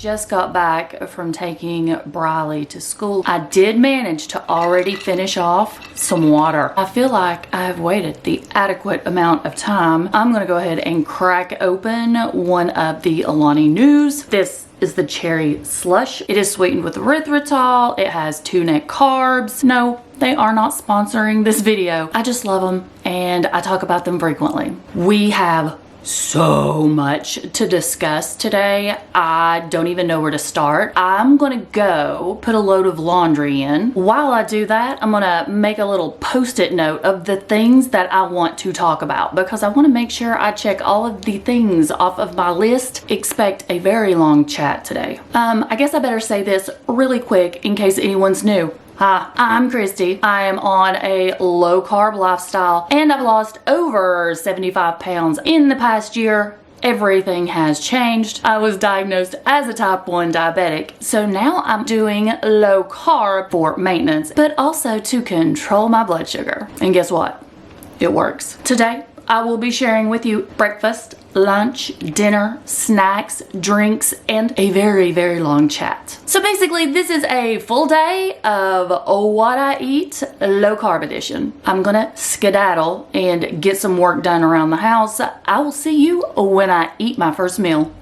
just got back from taking Briley to school. I did manage to already finish off some water. I feel like I have waited the adequate amount of time. I'm gonna go ahead and crack open one of the Alani News. This is the cherry slush. It is sweetened with erythritol. It has 2 net carbs. No, they are not sponsoring this video. I just love them and I talk about them frequently. We have so much to discuss today. I don't even know where to start. I'm gonna go put a load of laundry in. While I do that, I'm gonna make a little post-it note of the things that I want to talk about because I want to make sure I check all of the things off of my list. Expect a very long chat today. I guess I better say this really quick in case anyone's new. Hi, I'm Christy. I am on a low carb lifestyle and I've lost over 75 pounds in the past year. Everything has changed. I was diagnosed as a type 1 diabetic, so now I'm doing low carb for maintenance, but also to control my blood sugar. And guess what? It works. Today, I will be sharing with you breakfast, lunch, dinner, snacks, drinks, and a very, very long chat. So basically, this is a full day of what I eat, low carb edition. I'm gonna skedaddle and get some work done around the house. I will see you when I eat my first meal.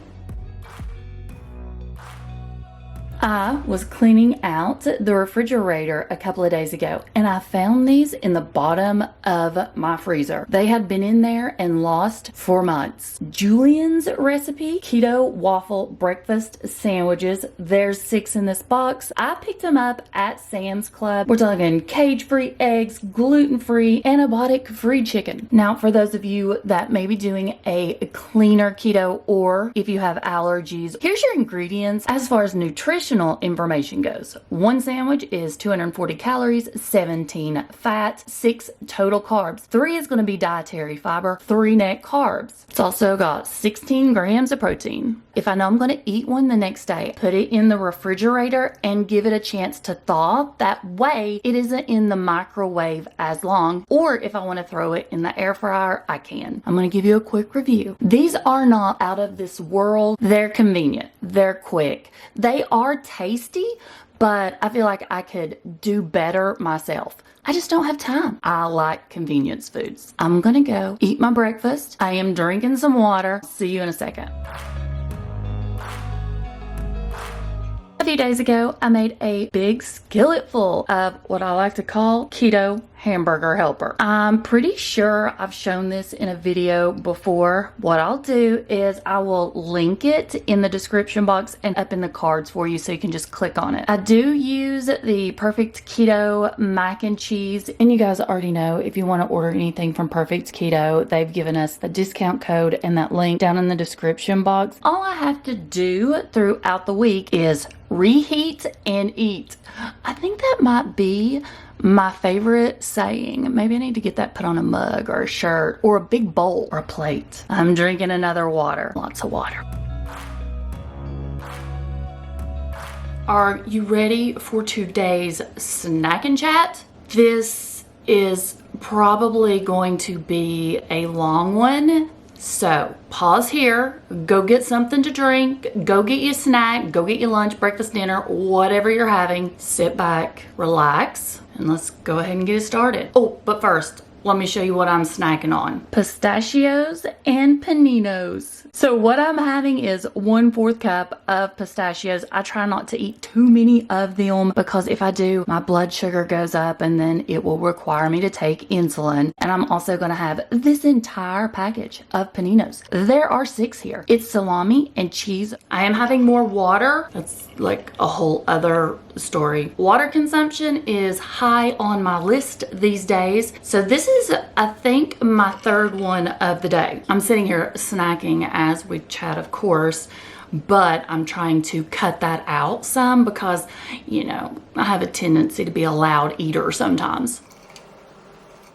I was cleaning out the refrigerator a couple of days ago and I found these in the bottom of my freezer. They had been in there and lost for months. Julian's recipe, keto waffle breakfast sandwiches. There's 6 in this box. I picked them up at Sam's Club. We're talking cage-free eggs, gluten-free, antibiotic-free chicken. Now, for those of you that may be doing a cleaner keto or if you have allergies, here's your ingredients as far as nutrition information goes. 1 sandwich is 240 calories, 17 fat, 6 total carbs. 3 is going to be dietary fiber, 3 net carbs. It's also got 16 grams of protein. If I know I'm going to eat one the next day, put it in the refrigerator and give it a chance to thaw. That way it isn't in the microwave as long. Or if I want to throw it in the air fryer, I can. I'm going to give you a quick review. These are not out of this world. They're convenient. They're quick. They are tasty, but I feel like I could do better myself. I just don't have time. I like convenience foods. I'm gonna go eat my breakfast. I am drinking some water. See you in a second. A few days ago, I made a big skillet full of what I like to call keto hamburger helper. I'm pretty sure I've shown this in a video before. What I'll do is I will link it in the description box and up in the cards for you so you can just click on it. I do use the Perfect Keto mac and cheese, and you guys already know if you want to order anything from Perfect Keto, they've given us the discount code and that link down in the description box. All I have to do throughout the week is reheat and eat. I think that might be my favorite saying. Maybe I need to get that put on a mug or a shirt or a big bowl or a plate. I'm drinking another water. Lots of water. Are you ready for today's snack and chat? This is probably going to be a long one. So pause here, go get something to drink, go get you a snack, go get your lunch, breakfast, dinner, whatever you're having. Sit back, relax, and let's go ahead and get it started. Oh, but first, let me show you what I'm snacking on. Pistachios and paninos. So what I'm having is 1/4 cup of pistachios. I try not to eat too many of them because if I do, my blood sugar goes up and then it will require me to take insulin. And I'm also going to have this entire package of paninos. There are 6 here. It's salami and cheese. I am having more water. That's like a whole other story. Water consumption is high on my list these days. So this is, I think, my 3rd one of the day. I'm sitting here snacking as we chat, of course, but I'm trying to cut that out some because, you know, I have a tendency to be a loud eater sometimes.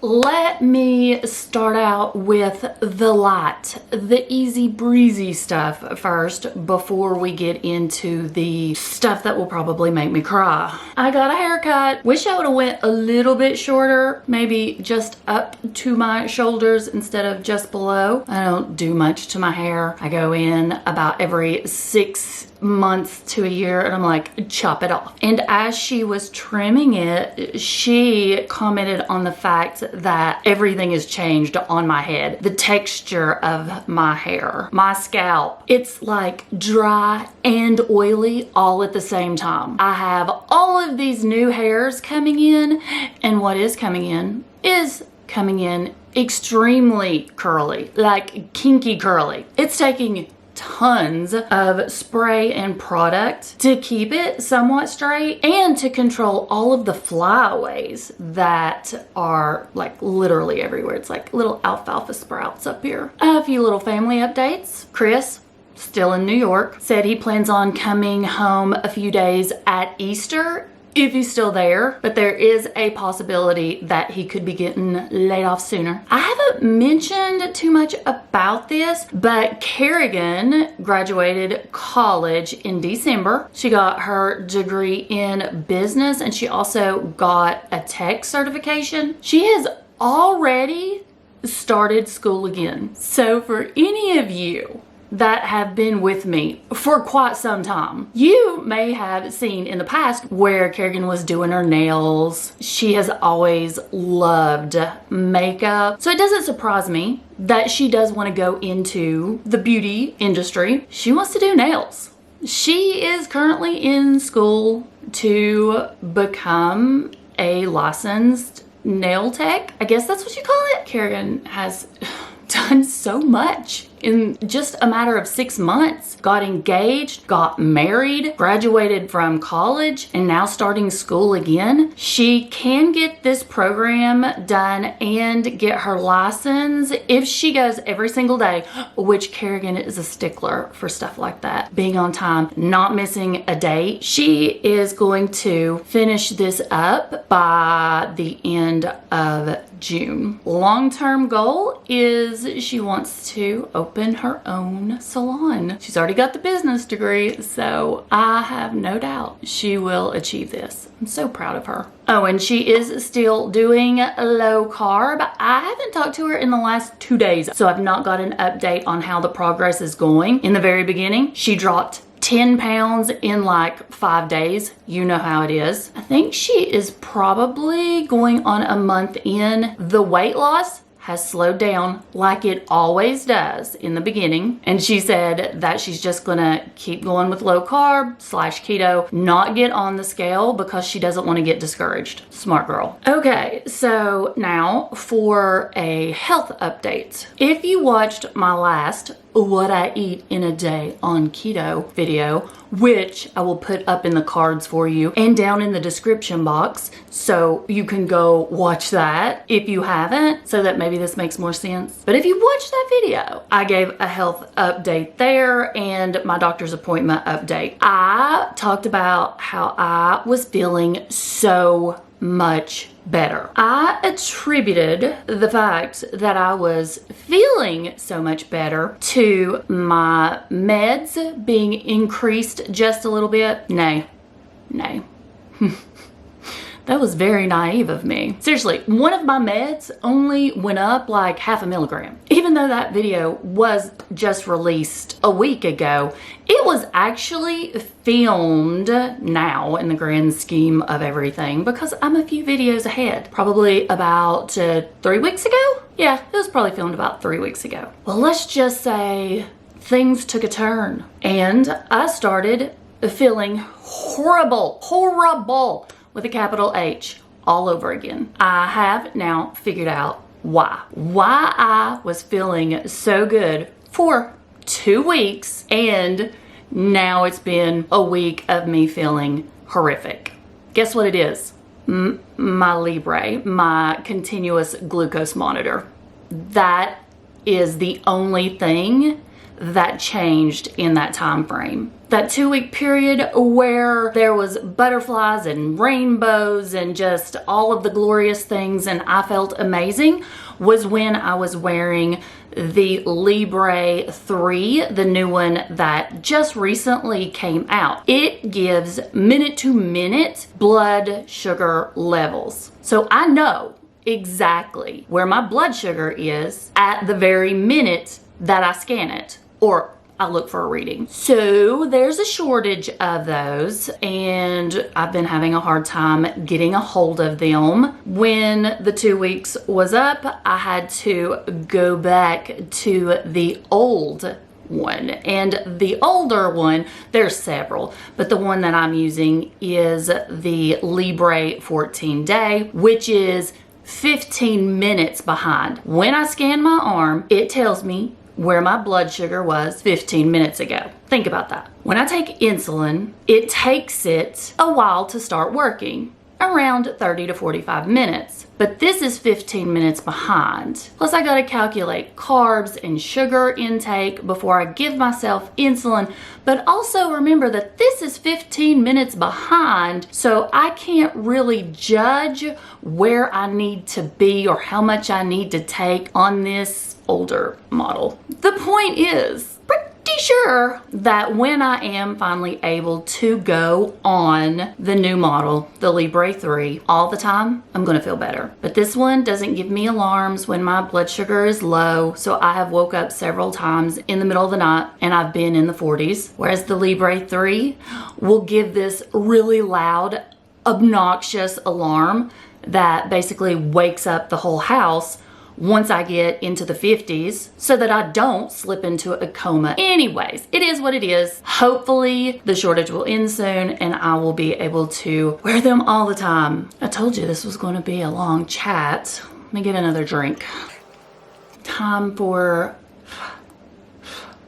Let me start out with the light, the easy breezy stuff first before we get into the stuff that will probably make me cry. I got a haircut. Wish I would have went a little bit shorter, maybe just up to my shoulders instead of just below. I don't do much to my hair. I go in about every 6 months to a year, and I'm like, chop it off. And as she was trimming it, she commented on the fact that everything has changed on my head. The texture of my hair, my scalp, it's like dry and oily all at the same time. I have all of these new hairs coming in, and what is coming in is coming in extremely curly, like kinky curly. It's taking tons of spray and product to keep it somewhat straight and to control all of the flyaways that are like literally everywhere. It's like little alfalfa sprouts up here. A few little family updates. Chris, still in New York, said he plans on coming home a few days at Easter if he's still there, but there is a possibility that he could be getting laid off sooner. I haven't mentioned too much about this, but Kerrigan graduated college in December. She got her degree in business, and she also got a tech certification. She has already started school again. So for any of you that have been with me for quite some time, you may have seen in the past where Kerrigan was doing her nails. She has always loved makeup, so it doesn't surprise me that she does want to go into the beauty industry. She wants to do nails. She is currently in school to become a licensed nail tech. I guess that's what you call it. Kerrigan has done so much in just a matter of 6 months. Got engaged, got married, graduated from college, and now starting school again. She can get this program done and get her license if she goes every single day, which Kerrigan is a stickler for stuff like that. Being on time, not missing a date. She is going to finish this up by the end of June. Long-term goal is she wants to open her own salon. She's already got the business degree, so I have no doubt she will achieve this. I'm so proud of her. Oh, and she is still doing low carb. I haven't talked to her in the last 2 days, so I've not got an update on how the progress is going. In the very beginning, she dropped 10 pounds in like 5 days. You know how it is. I think she is probably going on a month in. The weight loss has slowed down like it always does in the beginning. And she said that she's just gonna keep going with low carb / keto, not get on the scale because she doesn't want to get discouraged. Smart girl. Okay, so now for a health update. If you watched my last What I Eat in a Day on Keto video, which I will put up in the cards for you and down in the description box, so you can go watch that if you haven't, so that maybe this makes more sense. But if you watched that video, I gave a health update there and my doctor's appointment update. I talked about how I was feeling so much better. I attributed the fact that I was feeling so much better to my meds being increased just a little bit. Nay. That was very naive of me. Seriously, one of my meds only went up like 0.5 milligram. Even though that video was just released a week ago, it was actually filmed now in the grand scheme of everything because I'm a few videos ahead. Probably about 3 weeks ago? Yeah, it was probably filmed about 3 weeks ago. Well, let's just say things took a turn and I started feeling horrible, with a capital H, all over again. I have now figured out why I was feeling so good for 2 weeks and now it's been a week of me feeling horrific. Guess what it is? My Libre, my continuous glucose monitor. That is the only thing that changed in that time frame. That 2-week period where there was butterflies and rainbows and just all of the glorious things and I felt amazing was when I was wearing the Libre 3, the new one that just recently came out. It gives minute-to-minute blood sugar levels. So I know exactly where my blood sugar is at the very minute that I scan it. Or I look for a reading. So there's a shortage of those, and I've been having a hard time getting a hold of them. When the 2 weeks was up, I had to go back to the old one. And the older one, there's several, but the one that I'm using is the Libre 14 Day, which is 15 minutes behind. When I scan my arm, it tells me where my blood sugar was 15 minutes ago. Think about that. When I take insulin, it takes it a while to start working, around 30 to 45 minutes. But this is 15 minutes behind. Plus I gotta calculate carbs and sugar intake before I give myself insulin. But also remember that this is 15 minutes behind, so I can't really judge where I need to be or how much I need to take on this older model. The point is, pretty sure that when I am finally able to go on the new model, the Libre 3, all the time, I'm gonna feel better. But this one doesn't give me alarms when my blood sugar is low, so I have woke up several times in the middle of the night and I've been in the 40s, whereas the Libre 3 will give this really loud, obnoxious alarm that basically wakes up the whole house once I get into the 50s so that I don't slip into a coma. Anyways, it is what it is. Hopefully the shortage will end soon and I will be able to wear them all the time. I told you this was going to be a long chat. Let me get another drink. Time for,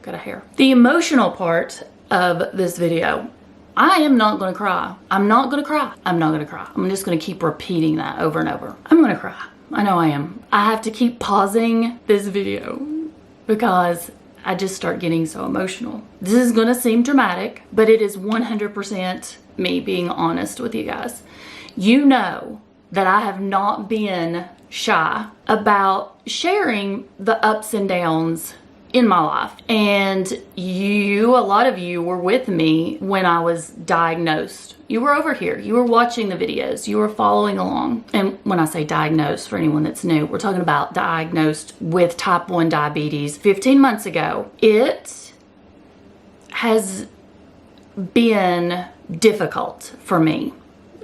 got a hair. The emotional part of this video. I am not gonna cry. I'm not gonna cry. I'm not gonna cry. I'm just gonna keep repeating that over and over. I'm gonna cry. I know I am. I have to keep pausing this video because I just start getting so emotional. This is gonna seem dramatic, but it is 100% me being honest with you guys. You know that I have not been shy about sharing the ups and downs in my life. And a lot of you were with me when I was diagnosed. You were over here, you were watching the videos, you were following along. And when I say diagnosed, for anyone that's new, we're talking about diagnosed with type 1 diabetes 15 months ago. It has been difficult for me.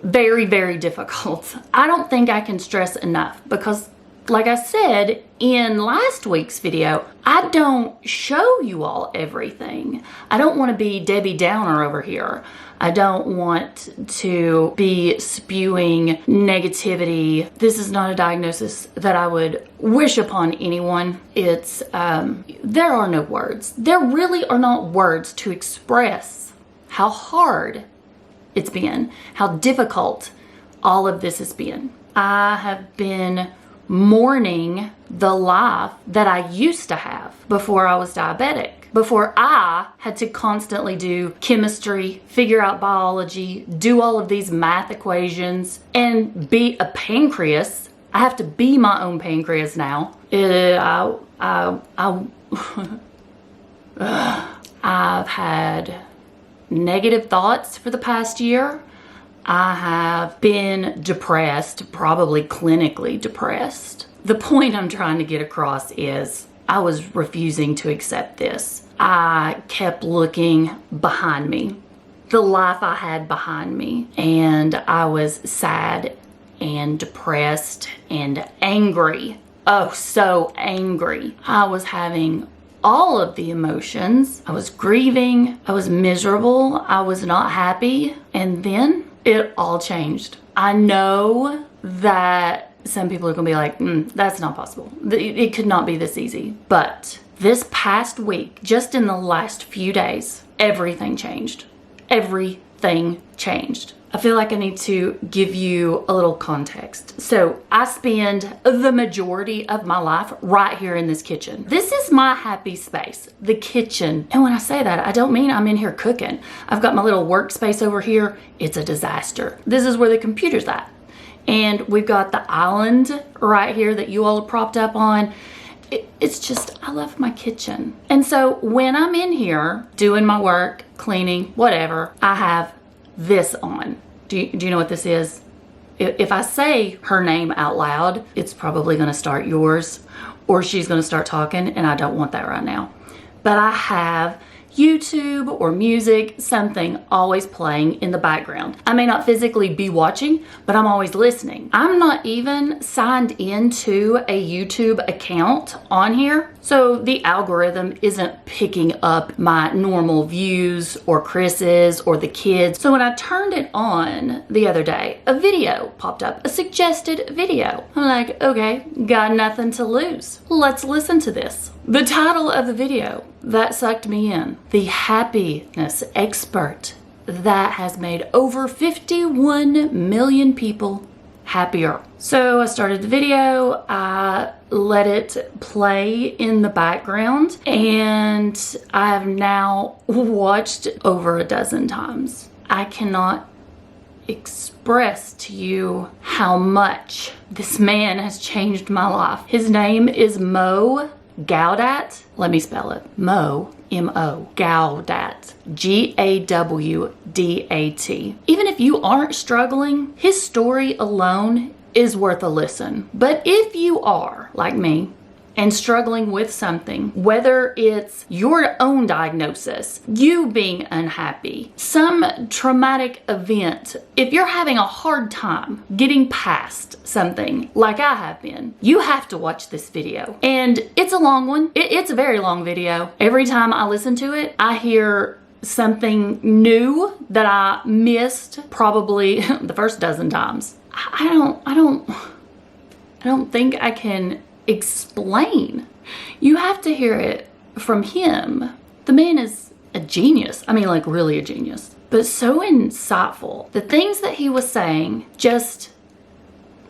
Very, very difficult. I don't think I can stress enough because like I said in last week's video, I don't show you all everything. I don't want to be Debbie Downer over here. I don't want to be spewing negativity. This is not a diagnosis that I would wish upon anyone. It's, there are no words. There really are not words to express how hard it's been, how difficult all of this has been. I have been mourning the life that I used to have before I was diabetic, before I had to constantly do chemistry, figure out biology, do all of these math equations, and be a pancreas. I have to be my own pancreas now. I've had negative thoughts for the past year. I have been depressed, probably clinically depressed. The point I'm trying to get across is I was refusing to accept this. I kept looking behind me, the life I had behind me, and I was sad and depressed and angry. Oh, so angry. I was having all of the emotions. I was grieving, I was miserable, I was not happy, and then it all changed. I know that some people are gonna be like, that's not possible. It could not be this easy. But this past week, just in the last few days, everything changed. Everything changed. I feel like I need to give you a little context. So I spend the majority of my life right here in this kitchen. This is my happy space, the kitchen. And when I say that, I don't mean I'm in here cooking. I've got my little workspace over here. It's a disaster. This is where the computer's at. And we've got the island right here that you all are propped up on. It's just, I love my kitchen. And so when I'm in here doing my work, cleaning, whatever, I have this on. Do you know what this is? If I say her name out loud, it's probably gonna start yours or she's gonna start talking, and I don't want that right now. but I have YouTube or music, something always playing in the background. I may not physically be watching, but I'm always listening. I'm not even signed into a YouTube account on here, so the algorithm isn't picking up my normal views or Chris's or the kids. So when I turned it on the other day, a video popped up, a suggested video. I'm like, okay, got nothing to lose. Let's listen to this. The title of the video that sucked me in: the happiness expert that has made over 51 million people happier. So I started the video, I let it play in the background, and I have now watched over a dozen times. I cannot express to you how much this man has changed my life. His name is Mo Gawdat. Let me spell it. Mo, M-O, Gawdat, G-A-W-D-A-T. Even if you aren't struggling, his story alone is worth a listen. But if you are, like me, and struggling with something, whether it's your own diagnosis, you being unhappy, some traumatic event, if you're having a hard time getting past something like I have been, you have to watch this video. And it's a long one. It's a very long video. Every time I listen to it, I hear something new that I missed probably the first dozen times. I don't think I can explain. You have to hear it from him. The man is a genius. I mean, like, really a genius, but so insightful. The things that he was saying just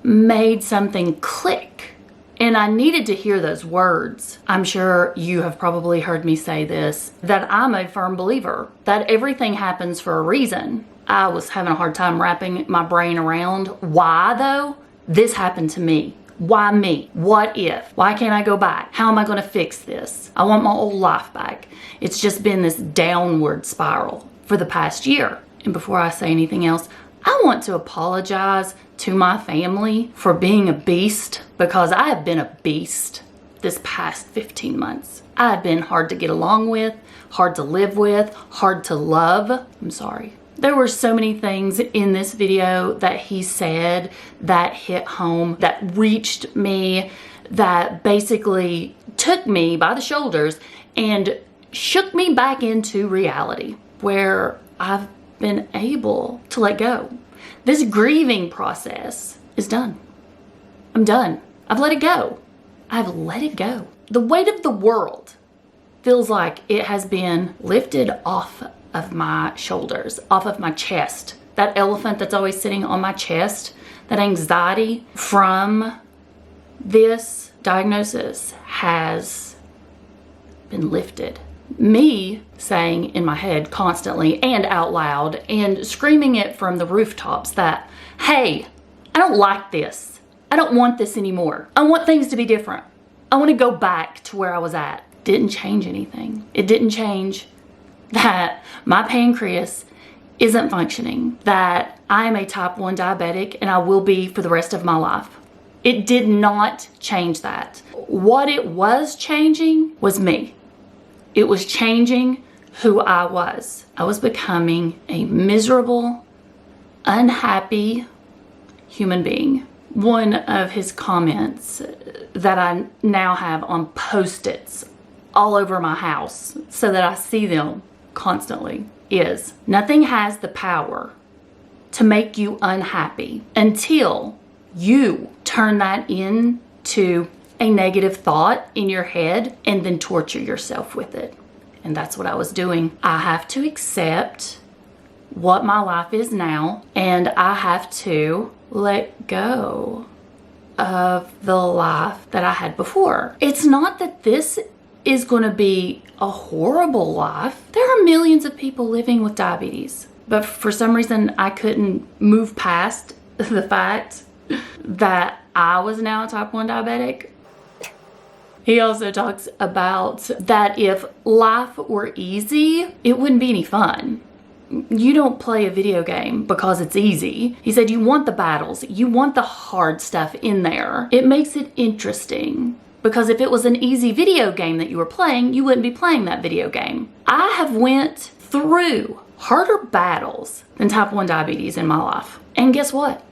made something click, and I needed to hear those words. I'm sure you have probably heard me say this, that I'm a firm believer that everything happens for a reason. I was having a hard time wrapping my brain around why, though, this happened to me. Why me? What if? Why can't I go back? How am I going to fix this? I want my old life back. It's just been this downward spiral for the past year. And before I say anything else, I want to apologize to my family for being a beast, because I have been a beast this past 15 months. I have been hard to get along with, hard to live with, hard to love. I'm sorry. There were so many things in this video that he said that hit home, that reached me, that basically took me by the shoulders and shook me back into reality, where I've been able to let go. This grieving process is done. I'm done. I've let it go. I've let it go. The weight of the world feels like it has been lifted off of my shoulders, off of my chest. That elephant that's always sitting on my chest, that anxiety from this diagnosis has been lifted. Me saying in my head constantly and out loud and screaming it from the rooftops that, hey, I don't like this. I don't want this anymore. I want things to be different. I want to go back to where I was at. Didn't change anything. It didn't change that my pancreas isn't functioning, that I am a type 1 diabetic and I will be for the rest of my life. It did not change that. What it was changing was me. It was changing who I was. I was becoming a miserable, unhappy human being. One of his comments that I now have on Post-its all over my house so that I see them constantly is, nothing has the power to make you unhappy until you turn that into a negative thought in your head and then torture yourself with it. And that's what I was doing. I have to accept what my life is now, and I have to let go of the life that I had before. It's not that this is going to be a horrible life. There are millions of people living with diabetes, but for some reason I couldn't move past the fact that I was now a type 1 diabetic. He also talks about that if life were easy, it wouldn't be any fun. You don't play a video game because it's easy. He said you want the battles, you want the hard stuff in there. It makes it interesting. Because if it was an easy video game that you were playing, you wouldn't be playing that video game. I have went through harder battles than type 1 diabetes in my life. And guess what?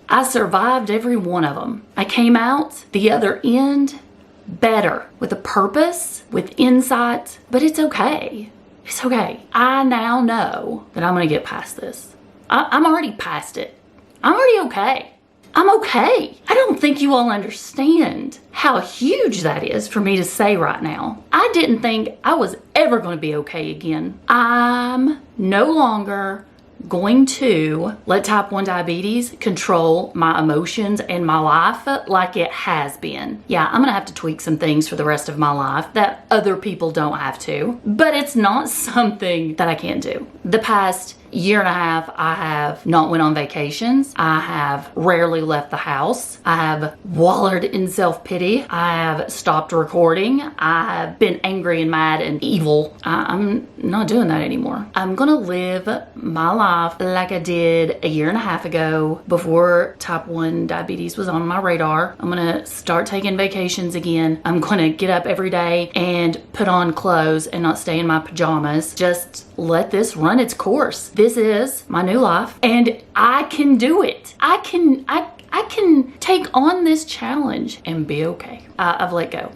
I survived every one of them. I came out the other end better, with a purpose, with insight, but it's okay. It's okay. I now know that I'm gonna get past this. I'm already past it. I'm already okay. I'm okay. I don't think you all understand how huge that is for me to say right now. I didn't think I was ever going to be okay again. I'm no longer going to let type 1 diabetes control my emotions and my life like it has been. Yeah, I'm gonna have to tweak some things for the rest of my life that other people don't have to, but it's not something that I can't do. The past year and a half, I have not went on vacations. I have rarely left the house. I have wallowed in self-pity. I have stopped recording. I have been angry and mad and evil. I'm not doing that anymore. I'm gonna live my life like I did a year and a half ago before type 1 diabetes was on my radar. I'm gonna start taking vacations again. I'm gonna get up every day and put on clothes and not stay in my pajamas. Just let this run its course. This is my new life and I can do it. I can take on this challenge and be okay. I've let go.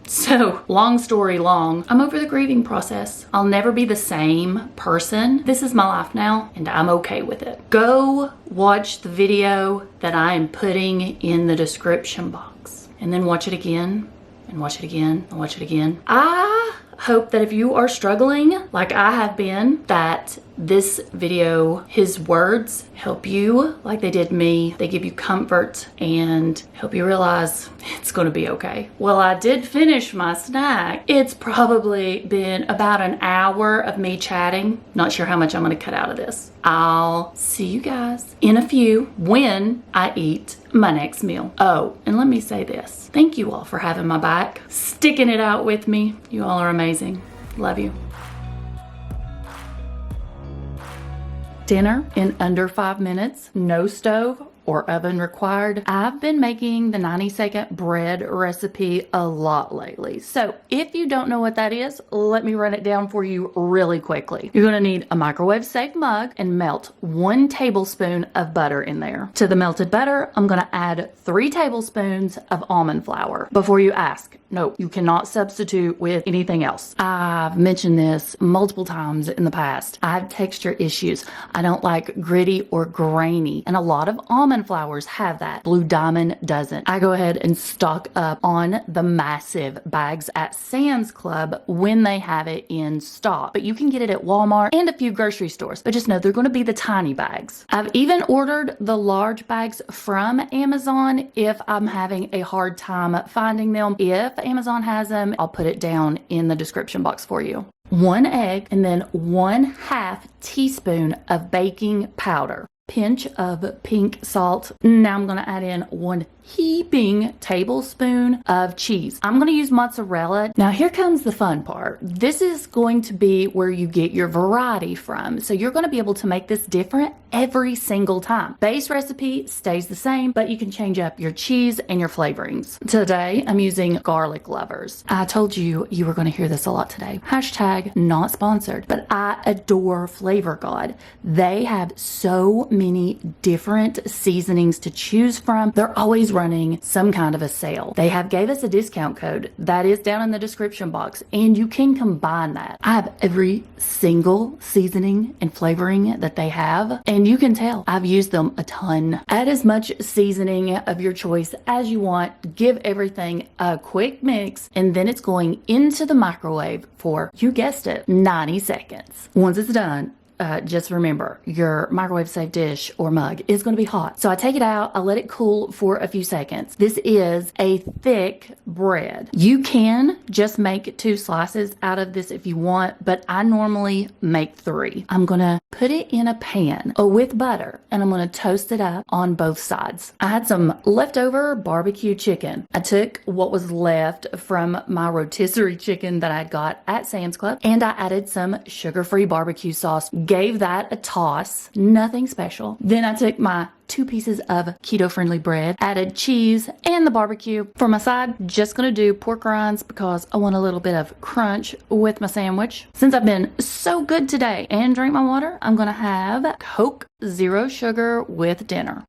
So, long story long, I'm over the grieving process. I'll never be the same person. This is my life now and I'm okay with it. Go watch the video that I am putting in the description box and then watch it again and watch it again and watch it again. I hope that if you are struggling like I have been, that this video, his words help you like they did me. They give you comfort and help you realize it's gonna be okay. Well, I did finish my snack. It's probably been about an hour of me chatting. Not sure how much I'm gonna cut out of this. I'll see you guys in a few when I eat my next meal. Oh, and let me say this. Thank you all for having my back, sticking it out with me. You all are amazing. Love you. Dinner in under 5 minutes, no stove or oven required. I've been making the 90-second bread recipe a lot lately. So if you don't know what that is, let me run it down for you really quickly. You're gonna need a microwave-safe mug and melt 1 tablespoon of butter in there. To the melted butter, I'm gonna add 3 tablespoons of almond flour. Before you ask, no, you cannot substitute with anything else. I've mentioned this multiple times in the past. I have texture issues. I don't like gritty or grainy, and a lot of almond flours have that. Blue Diamond doesn't. I go ahead and stock up on the massive bags at Sam's Club when they have it in stock, but you can get it at Walmart and a few grocery stores, but just know they're going to be the tiny bags. I've even ordered the large bags from Amazon if I'm having a hard time finding them. If Amazon has them, I'll put it down in the description box for you. 1 egg and then 1/2 teaspoon of baking powder. Pinch of pink salt. Now I'm gonna add in 1 heaping tablespoon of cheese. I'm gonna use mozzarella. Now here comes the fun part. This is going to be where you get your variety from. So you're gonna be able to make this different every single time. Base recipe stays the same, but you can change up your cheese and your flavorings. Today, I'm using garlic lovers. I told you you were gonna hear this a lot today. Hashtag not sponsored, but I adore Flavor God. They have so many different seasonings to choose from. They're always running some kind of a sale. They have gave us a discount code that is down in the description box, and you can combine that. I have every single seasoning and flavoring that they have, and you can tell I've used them a ton. Add as much seasoning of your choice as you want. Give everything a quick mix, and then it's going into the microwave for, you guessed it, 90 seconds. Once it's done, just remember, your microwave safe dish or mug is going to be hot. So I take it out, I let it cool for a few seconds. This is a thick bread. You can just make 2 slices out of this if you want, but I normally make 3. I'm going to put it in a pan with butter, and I'm going to toast it up on both sides. I had some leftover barbecue chicken. I took what was left from my rotisserie chicken that I got at Sam's Club, and I added some sugar-free barbecue sauce. Gave that a toss, nothing special. Then I took my 2 pieces of keto-friendly bread, added cheese and the barbecue. For my side, just gonna do pork rinds because I want a little bit of crunch with my sandwich. Since I've been so good today and drank my water, I'm gonna have Coke Zero Sugar with dinner.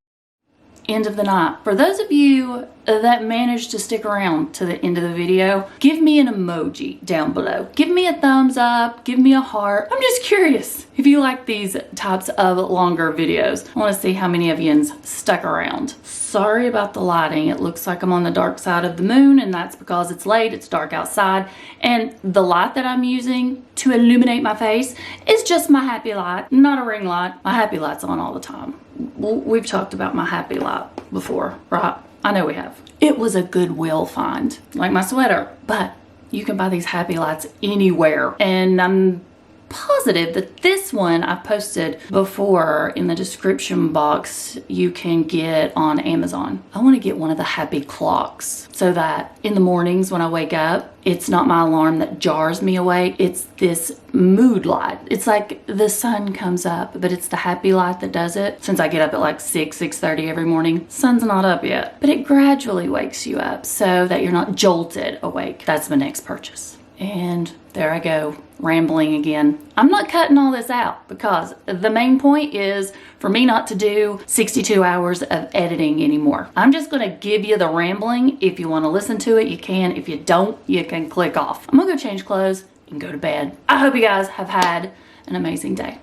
End of the night. For those of you that managed to stick around to the end of the video, give me an emoji down below. Give me a thumbs up, give me a heart. I'm just curious if you like these types of longer videos. I want to see how many of you stuck around. Sorry about the lighting. It looks like I'm on the dark side of the moon, and that's because it's late, it's dark outside, and the light that I'm using to illuminate my face is just my happy light, not a ring light. My happy light's on all the time. We've talked about my happy light before, right? I know we have. It was a Goodwill find, like my sweater, but you can buy these happy lights anywhere. And I'm positive that this one I posted before in the description box you can get on Amazon. I want to get one of the happy clocks so that in the mornings when I wake up, it's not my alarm that jars me awake. It's this mood light. It's like the sun comes up, but it's the happy light that does it. Since I get up at like 6:30 every morning, sun's not up yet, but it gradually wakes you up so that you're not jolted awake. That's my next purchase. And there I go, rambling again. I'm not cutting all this out because the main point is for me not to do 62 hours of editing anymore. I'm just gonna give you the rambling. If you wanna listen to it, you can. If you don't, you can click off. I'm gonna go change clothes and go to bed. I hope you guys have had an amazing day,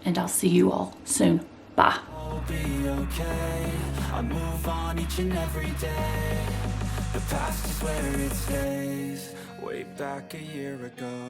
and I'll see you all soon. Bye. Be okay. I move on each and every day. The past is where it stays. Way back a year ago.